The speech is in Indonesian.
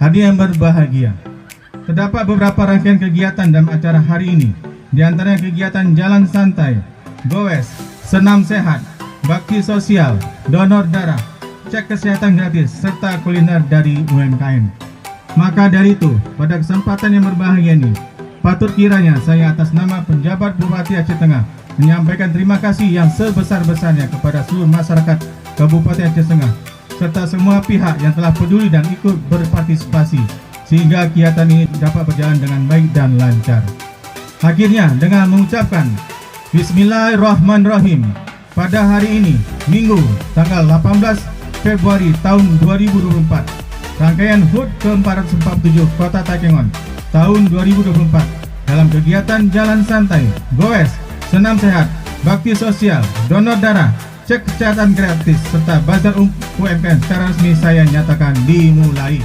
Hadirin yang berbahagia, terdapat beberapa rangkaian kegiatan dalam acara hari ini. Di antaranya kegiatan jalan santai, goes, senam sehat, bakti sosial, donor darah, cek kesehatan gratis, serta kuliner dari UMKM. Maka dari itu, pada kesempatan yang berbahagia ini, patut kiranya saya atas nama penjabat Bupati Aceh Tengah menyampaikan terima kasih yang sebesar-besarnya kepada seluruh masyarakat Kabupaten Aceh Tengah serta semua pihak yang telah peduli dan ikut berpartisipasi sehingga kegiatan ini dapat berjalan dengan baik dan lancar. Akhirnya dengan mengucapkan Bismillahirrahmanirrahim, pada hari ini, Minggu, tanggal 18 Februari tahun 2024, rangkaian HUT ke-447 Kota Takengon tahun 2024 dalam kegiatan jalan santai, goes, senam sehat, bakti sosial, donor darah, cek kesehatan gratis, serta bazar UMKM secara resmi saya nyatakan dimulai.